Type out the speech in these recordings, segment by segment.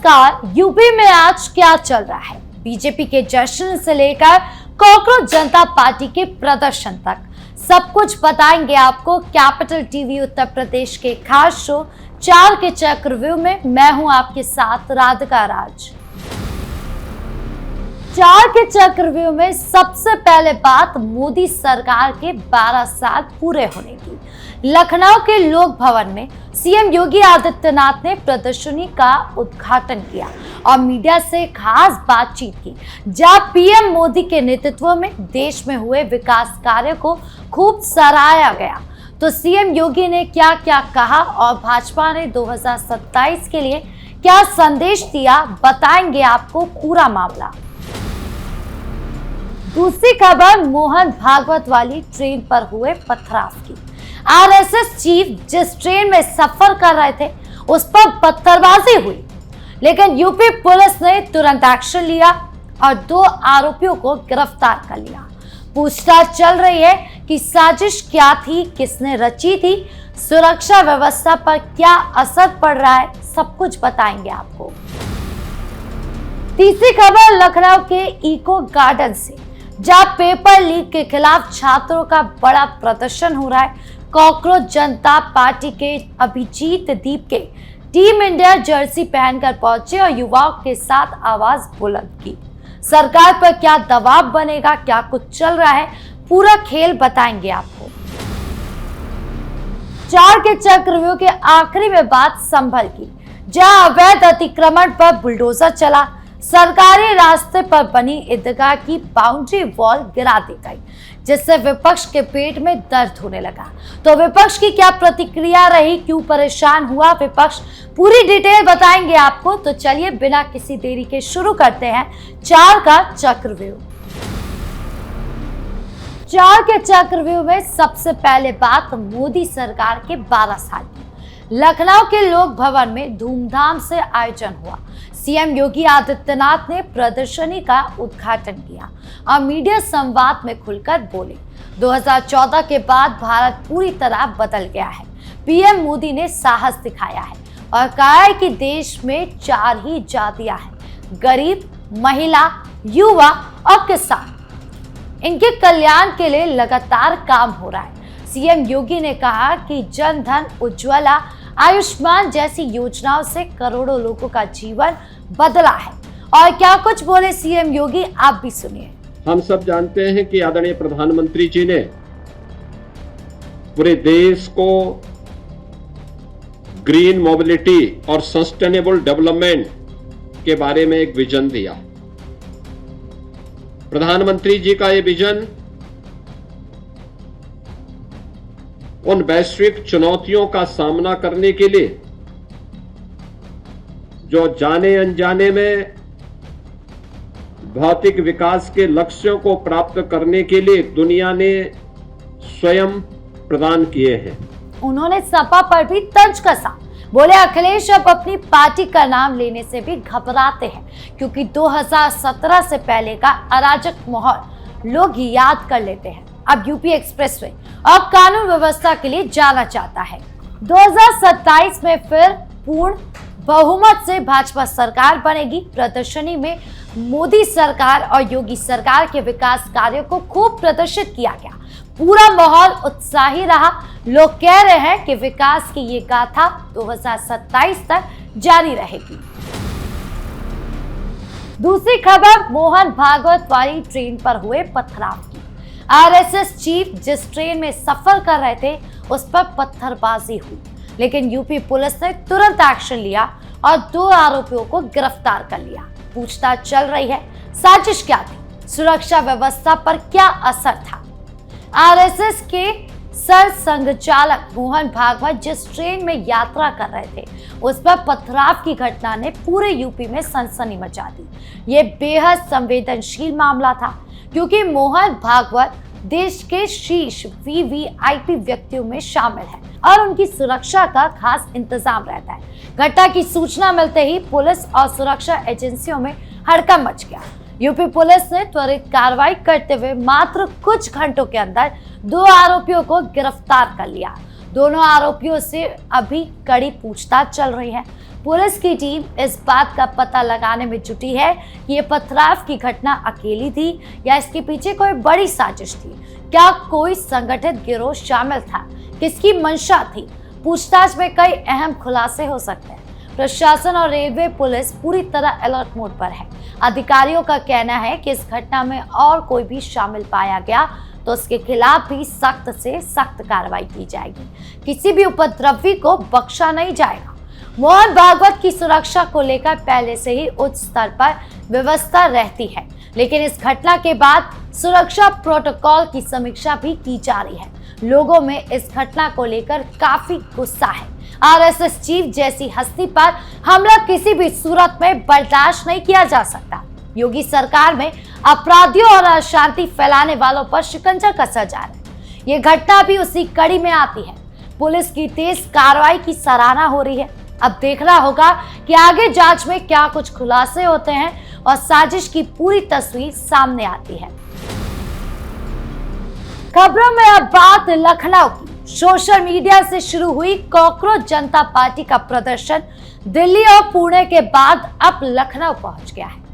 नमस्कार। यूपी में आज क्या चल रहा है? बीजेपी के जश्न से लेकर कॉकरोच जनता पार्टी के प्रदर्शन तक सब कुछ बताएंगे आपको कैपिटल टीवी उत्तर प्रदेश के खास शो 4 के चक्रव्यूह में। मैं हूं आपके साथ राधिका राज। 4 के चक्रव्यूह में सबसे पहले बात मोदी सरकार के 12 साल पूरे होने की। लखनऊ के लोक भवन में सीएम योगी आदित्यनाथ ने प्रदर्शनी का उद्घाटन किया और मीडिया से खास बातचीत की, जहां पीएम मोदी के नेतृत्व में देश में हुए विकास कार्यों को खूब सराहा गया। तो सीएम योगी ने क्या क्या कहा और भाजपा ने 2027 के लिए क्या संदेश दिया, बताएंगे आपको पूरा मामला। दूसरी खबर मोहन भागवत वाली ट्रेन पर हुए पथराव की। आरएसएस चीफ जिस ट्रेन में सफर कर रहे थे उस पर पत्थरबाजी हुई, लेकिन यूपी पुलिस ने तुरंत एक्शन लिया और 2 आरोपियों को गिरफ्तार कर लिया। पूछताछ चल रही है कि साजिश क्या थी, किसने रची थी, सुरक्षा व्यवस्था पर क्या असर पड़ रहा है, सब कुछ बताएंगे आपको। तीसरी खबर लखनऊ के इको गार्डन से, जहां पेपर लीक के खिलाफ छात्रों का बड़ा प्रदर्शन हो रहा है। कॉकरोच जनता पार्टी के अभिजीत दीप के टीम इंडिया जर्सी पहनकर पहुंचे और युवाओं के साथ आवाज बुलंद की। सरकार पर क्या दबाव बनेगा, क्या कुछ चल रहा है, पूरा खेल बताएंगे आपको। 4 के चक्रव्यूह के आखिरी में बात संभल की, जहां अवैध अतिक्रमण पर बुलडोजर चला। सरकारी रास्ते पर बनी ईदगाह की बाउंड्री वॉल गिरा दी गई, जिससे विपक्ष के पेट में दर्द होने लगा। तो विपक्ष की क्या प्रतिक्रिया रही, क्यों परेशान हुआ विपक्ष, पूरी डिटेल बताएंगे आपको। तो चलिए बिना किसी देरी के शुरू करते हैं 4 का चक्रव्यूह। 4 के चक्रव्यूह में सबसे पहले बात मोदी सरकार के 12 साल की। लखनऊ के लोक भवन में धूमधाम से आयोजन हुआ। सीएम योगी आदित्यनाथ ने प्रदर्शनी का उद्घाटन किया और मीडिया संवाद में खुलकर बोले, 2014 के बाद भारत पूरी तरह बदल गया है। पीएम मोदी ने साहस दिखाया है और कहा है कि देश में 4 ही जातियां हैं, गरीब, महिला, युवा और किसान। इनके कल्याण के लिए लगातार काम हो रहा है। सीएम योगी ने कहा कि जन धन, उज्ज्वला, आयुष्मान जैसी योजनाओं से करोड़ों लोगों का जीवन बदला है। और क्या कुछ बोले सीएम योगी, आप भी सुनिए। हम सब जानते हैं कि आदरणीय प्रधानमंत्री जी ने पूरे देश को ग्रीन मोबिलिटी और सस्टेनेबल डेवलपमेंट के बारे में एक विजन दिया। प्रधानमंत्री जी का ये विजन उन वैश्विक चुनौतियों का सामना करने के लिए, जो जाने अनजाने में भौतिक विकास के लक्ष्यों को प्राप्त करने के लिए दुनिया ने स्वयं प्रदान किए हैं। उन्होंने सपा पर भी तंज कसा, बोले अखिलेश अब अपनी पार्टी का नाम लेने से भी घबराते हैं, क्योंकि 2017 से पहले का अराजक माहौल लोग याद कर लेते हैं। अब यूपी एक्सप्रेसवे और कानून व्यवस्था के लिए जाना चाहता है। 2027 में फिर पूर्ण बहुमत से भाजपा सरकार बनेगी। प्रदर्शनी में मोदी सरकार और योगी सरकार के विकास कार्यों को खूब प्रदर्शित किया गया। पूरा माहौल उत्साही रहा। लोग कह रहे हैं कि विकास की ये गाथा 2027 तक जारी रहेगी। दूसरी खबर मोहन भागवत वाली ट्रेन पर हुए पथराव की। आरएसएस चीफ जिस ट्रेन में सफर कर रहे थे उस पर पत्थरबाजी हुई, लेकिन यूपी पुलिस ने तुरंत एक्शन लिया और 2 आरोपियों को गिरफ्तार कर लिया। पूछताछ चल रही है, साजिश क्या थी, सुरक्षा व्यवस्था पर क्या असर था। आरएसएस के सर संघचालक मोहन भागवत जिस ट्रेन में यात्रा कर रहे थे उस पर पथराव की घटना ने पूरे यूपी में सनसनी मचा दी। ये बेहद संवेदनशील मामला था, क्योंकि मोहन भागवत देश के शीर्ष वीवीआईपी व्यक्तियों में शामिल है और उनकी सुरक्षा का खास इंतजाम रहता है। घटना की सूचना मिलते ही पुलिस और सुरक्षा एजेंसियों में हड़कंप मच गया। यूपी पुलिस ने त्वरित कार्रवाई करते हुए मात्र कुछ घंटों के अंदर 2 आरोपियों को गिरफ्तार कर लिया। दोनों आरोपियों से अभी कड़ी पूछताछ चल रही है। पुलिस की टीम इस बात का पता लगाने में जुटी है कि ये पथराव की घटना अकेली थी या इसके पीछे कोई बड़ी साजिश थी। क्या कोई संगठित गिरोह शामिल था, किसकी मंशा थी? पूछताछ में कई अहम खुलासे हो सकते हैं। प्रशासन और रेलवे पुलिस पूरी तरह अलर्ट मोड पर है। अधिकारियों का कहना है कि इस घटना में और कोई भी शामिल पाया गया तो उसके खिलाफ भी सख्त से सख्त कार्रवाई की जाएगी। किसी भी उपद्रवी को बख्शा नहीं जाएगा। मोहन भागवत की सुरक्षा को लेकर पहले से ही उच्च स्तर पर व्यवस्था रहती है, लेकिन इस घटना के बाद सुरक्षा प्रोटोकॉल की समीक्षा भी की जा रही है। लोगों में इस घटना को लेकर काफी गुस्सा है। आरएसएस चीफ जैसी हस्ती पर हमला किसी भी सूरत में बर्दाश्त नहीं किया जा सकता। योगी सरकार में अपराधियों और अशांति फैलाने वालों पर शिकंजा कसा जा रहा है। ये घटना भी उसी कड़ी में आती है। पुलिस की तेज कार्रवाई की सराहना हो रही है। अब देखना होगा कि आगे जांच में क्या कुछ खुलासे होते हैं और साजिश की पूरी तस्वीर सामने आती है। खबरों में अब बात लखनऊ की। सोशल मीडिया से शुरू हुई कॉकरोच जनता पार्टी का प्रदर्शन दिल्ली और पुणे के बाद अब लखनऊ पहुंच गया है।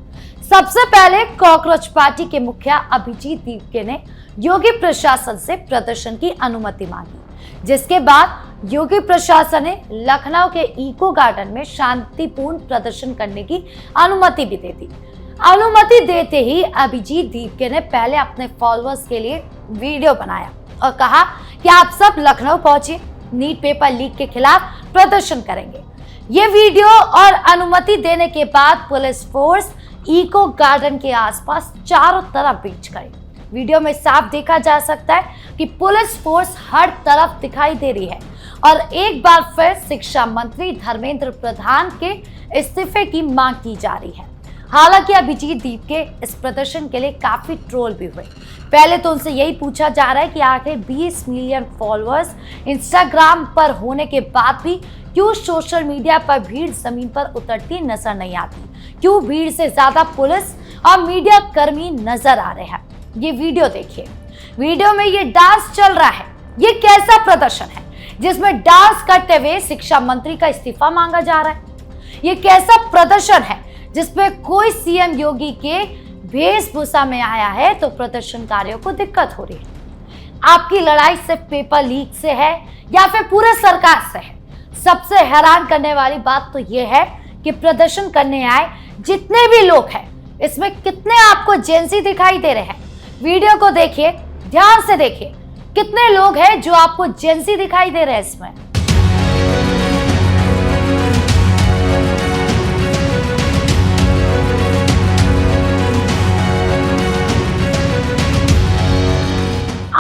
सबसे पहले कॉकरोच पार्टी के मुखिया अभिजीत दीपके ने योगी प्रशासन से प्रदर्शन की अनुमति मांगी, जिसके बाद योगी प्रशासन ने लखनऊ के इको गार्डन में शांतिपूर्ण प्रदर्शन करने की अनुमति भी दे दी। अनुमति देते ही अभिजीत दीपके ने पहले अपने फॉलोअर्स के लिए वीडियो बनाया और कहा कि आप सब लखनऊ पहुंचे, नीट पेपर लीक के खिलाफ प्रदर्शन करेंगे। ये वीडियो और अनुमति देने के बाद पुलिस फोर्स इको गार्डन के आसपास चारों तरफ बिछ गई। वीडियो में साफ देखा जा सकता है कि पुलिस फोर्स हर तरफ दिखाई दे रही है और एक बार फिर शिक्षा मंत्री धर्मेंद्र प्रधान के इस्तीफे की मांग की जा रही है। हालांकि अभिजीत दीपके इस प्रदर्शन के लिए काफी ट्रोल भी हुए। पहले तो उनसे यही पूछा जा रहा है कि आखिर 20 मिलियन फॉलोअर्स इंस्टाग्राम पर होने के बाद भी क्यों सोशल मीडिया पर भीड़ जमीन पर उतरती नजर नहीं आती? क्यों भीड़ से ज्यादा पुलिस और मीडिया कर्मी नजर आ रहे हैं? ये वीडियो देखिए। वीडियो में ये डांस चल रहा है। ये कैसा प्रदर्शन है जिसमें डांस करते हुए शिक्षा मंत्री का इस्तीफा मांगा जा रहा है? ये कैसा प्रदर्शन है जिसमें कोई सीएम योगी के वेशभूषा में आया है तो प्रदर्शनकारियों को दिक्कत हो रही है? आपकी लड़ाई सिर्फ पेपर लीक से है या फिर पूरे सरकार से है? सबसे हैरान करने वाली बात तो यह है कि प्रदर्शन करने आए जितने भी लोग हैं, इसमें कितने आपको जेंजी दिखाई दे रहे हैं? वीडियो को देखिए, ध्यान से देखिए, कितने लोग हैं जो आपको जेंजी दिखाई दे रहे हैं इसमें।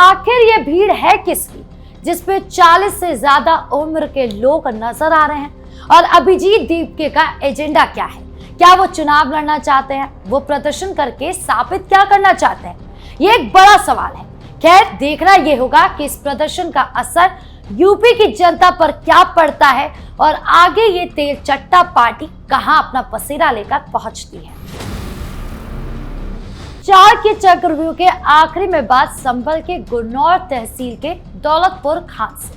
आखिर ये भीड़ है किसकी जिसपे 40 से ज्यादा उम्र के लोग नजर आ रहे हैं? और अभिजीत दीपके का एजेंडा क्या है? क्या वो चुनाव लड़ना चाहते हैं? वो प्रदर्शन करके साबित क्या करना चाहते हैं? ये एक बड़ा सवाल है। खैर, देखना ये होगा कि इस प्रदर्शन का असर यूपी की जनता पर क्या पड़ता है और आगे ये तेल चट्टा पार्टी कहां अपना पसीना लेकर पहुंचती है। चार के चक्रव्यूह के आखिरी में बात संभल के गुन्नौर तहसील के दौलतपुर खान से,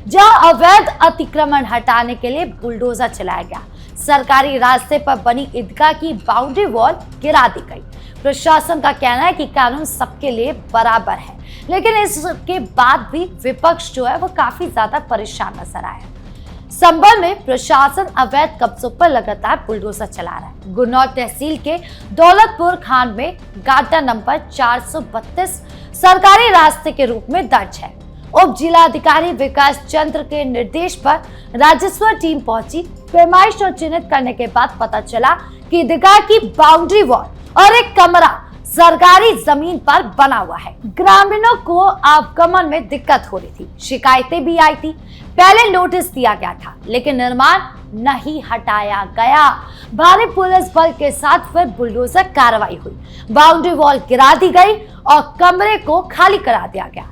जहां अवैध अतिक्रमण हटाने के लिए बुलडोजर चलाया गया। सरकारी रास्ते पर बनी ईदगाह की बाउंड्री वॉल गिरा दी गई। प्रशासन का कहना है कि कानून सबके लिए बराबर है, लेकिन इसके बाद भी विपक्ष जो है वो काफी ज्यादा परेशान नजर आया। संभल में प्रशासन अवैध कब्जों पर लगातार बुलडोजर चला रहा है। गुन्नौर तहसील के दौलतपुर खान में गाटा नंबर 432 सरकारी रास्ते के रूप में दर्ज है। उप जिलाधिकारी विकास चंद्र के निर्देश पर राजस्व टीम पहुंची। पैमाइश और चिन्हित करने के बाद पता चला कि ईदगाह की बाउंड्री वॉल और एक कमरा सरकारी जमीन पर बना हुआ है। ग्रामीणों को आवागमन में दिक्कत हो रही थी, शिकायतें भी आई थी। पहले नोटिस दिया गया था, लेकिन निर्माण नहीं हटाया गया। भारी पुलिस बल के साथ फिर बुलडोजर कार्रवाई हुई, बाउंड्री वॉल गिरा दी गई और कमरे को खाली करा दिया गया।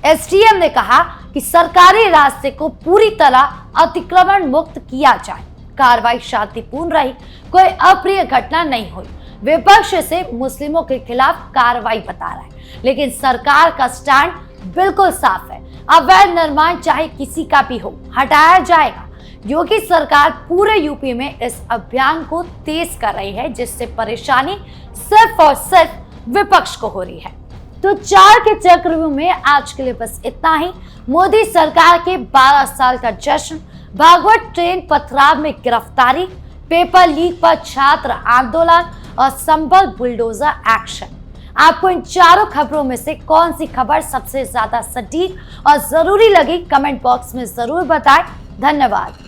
एसडीएम ने कहा कि सरकारी रास्ते को पूरी तरह अतिक्रमण मुक्त किया जाए। कार्रवाई शांतिपूर्ण रही, कोई अप्रिय घटना नहीं हुई। विपक्ष से मुस्लिमों के खिलाफ कार्रवाई बता रहा है, लेकिन सरकार का स्टैंड बिल्कुल साफ है। अवैध निर्माण चाहे किसी का भी हो, हटाया जाएगा। योगी सरकार पूरे यूपी में इस अभियान को तेज कर रही है, जिससे परेशानी सिर्फ और सिर्फ विपक्ष को हो रही है। तो 4 के चक्रव्यूह में आज के लिए बस इतना ही। मोदी सरकार के 12 साल का जश्न, भागवत ट्रेन पथराव में गिरफ्तारी, पेपर लीक पर छात्र आंदोलन और संभल बुलडोजर एक्शन। आपको इन चारों खबरों में से कौन सी खबर सबसे ज्यादा सटीक और जरूरी लगी, कमेंट बॉक्स में जरूर बताएं। धन्यवाद।